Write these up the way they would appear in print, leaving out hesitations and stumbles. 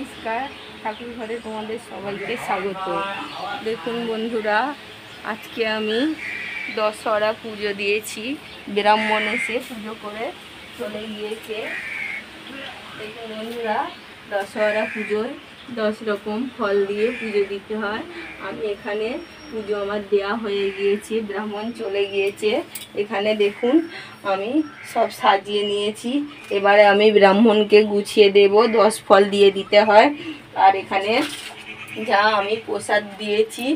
নমস্কার, ঠাকুর ঘরে তোমাদের সবাইকে স্বাগত। দেখুন বন্ধুরা, আজকে আমি দশহরা পুজো দিয়েছি। ব্রাহ্মণ এসে পুজো করে চলে গিয়েছে। দেখুন বন্ধুরা, দশহরা পুজোয় 10 রকম ফল দিয়ে পুজো দিতে হয়। আমি এখানে পুজো আমার দেয়া হয়ে গিয়েছে, ব্রাহ্মণ চলে গিয়েছে। এখানে দেখুন আমি সব সাজিয়ে নিয়েছি। এবারে আমি ব্রাহ্মণকে গুছিয়ে দেব, 10 ফল দিয়ে দিতে হয়। আর এখানে যা আমি প্রসাদ দিয়েছি,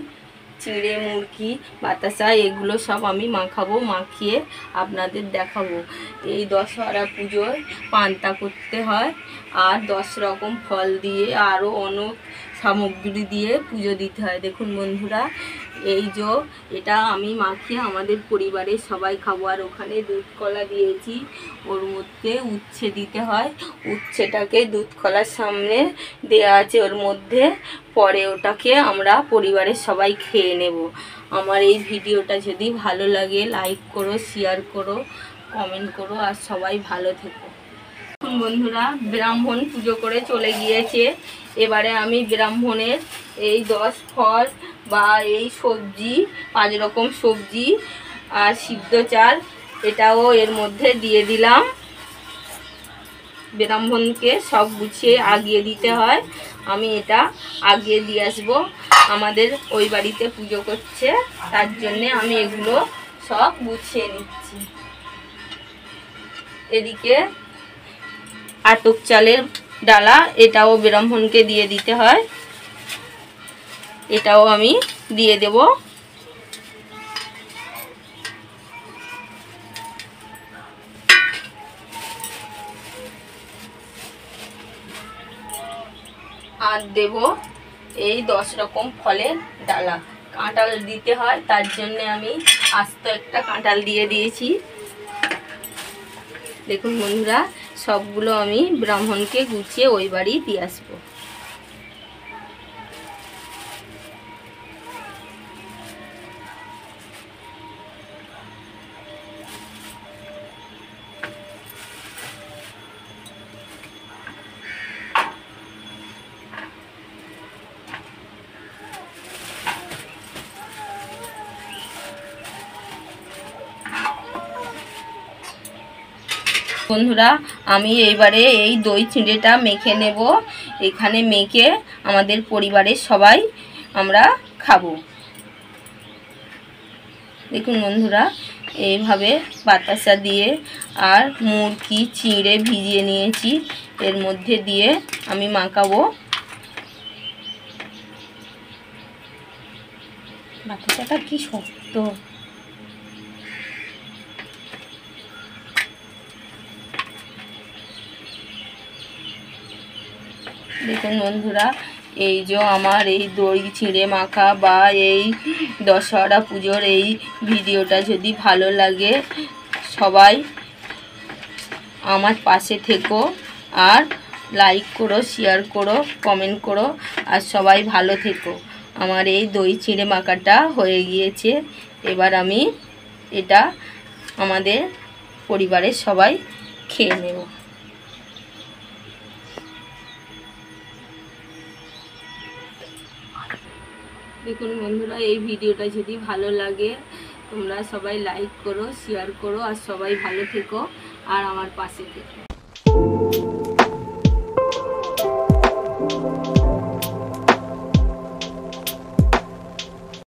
চিঁড়ে, মুরগি, বাতাসা, এগুলো সব আমি মাখাবো, মাখিয়ে আপনাদের দেখাবো। এই দশহরা পুজোয় পান্তা করতে হয় আর 10 রকম ফল দিয়ে আরও অনেক সামগ্রী দিয়ে পুজো দিতে হয়। দেখুন বন্ধুরা, এই যে এটা আমি মাখিয়ে আমাদের পরিবারের সবাই খাবো। আর ওখানে দুধ কলা দিয়েছি, ওর মধ্যে উচ্ছে দিতে হয়। উচ্ছেটাকে দুধ কলার সামনে দেয়া আছে ওর মধ্যে, পরে ওটাকে আমরা পরিবারের সবাই খেয়ে নেব। আমার এই ভিডিওটা যদি ভালো লাগে লাইক করো, শেয়ার করো, কমেন্ট করো, আর সবাই ভালো থেকো। বন্ধুরা, ব্রাহ্মণ পুজো করে চলে গিয়েছে। এবারে আমি ব্রাহ্মণের এই 10 ফল বা এই সবজি, 5 রকম সবজি আর সিদ্ধ চাল, এটাও এর মধ্যে দিয়ে দিলাম। ব্রাহ্মণকে সব গুছিয়ে আগিয়ে দিতে হয়। আমি এটা আগিয়ে দিয়ে আসবো। আমাদের ওই বাড়িতে পুজো করছে, তার জন্যে আমি এগুলো সব গুছিয়ে নিচ্ছি। এদিকে আতপ চালের ডালা, এটাও ব্রাহ্মণকে দিয়ে দিতে হয়, এটাও আমি দিয়ে দেব। আর দেব এই 10 রকম ফলের ডালা। কাঁঠাল দিতে হয়, তার জন্য আমি আস্ত একটা কাঁঠাল দিয়ে দিয়েছি। দেখুন বন্ধুরা, সবগুলো আমি ব্রাহ্মণকে গুছিয়ে ওই বাড়ি দিয়ে আসবো। বন্ধুরা, আমি এইবারে এই দই চিঁড়েটা মেখে নেব। এখানে মেখে আমাদের পরিবারের সবাই আমরা খাবো। দেখুন বন্ধুরা, এইভাবে বাতাসা দিয়ে আর মুরগি, চিঁড়ে ভিজিয়ে নিয়েছি, এর মধ্যে দিয়ে আমি মাখাবো। বাতাসাটা কি শক্ত! দেখুন বন্ধুরা, এই যে আমার এই দই চিঁড়ে মাখা বা এই দশহরা পুজোর এই ভিডিওটা যদি ভালো লাগে, সবাই আমার পাশে থেকো আর লাইক করো, শেয়ার করো, কমেন্ট করো, আর সবাই ভালো থেকো। আমার এই দই চিঁড়ে মাখাটা হয়ে গিয়েছে। এবার আমি এটা আমাদের পরিবারের সবাই খেয়ে নেব। দেখুন বন্ধুরা, এই ভিডিওটা যদি ভালো লাগে তোমরা সবাই লাইক করো, শেয়ার করো, আর সবাই ভালো থেকো আর আমার পাশে থেকো।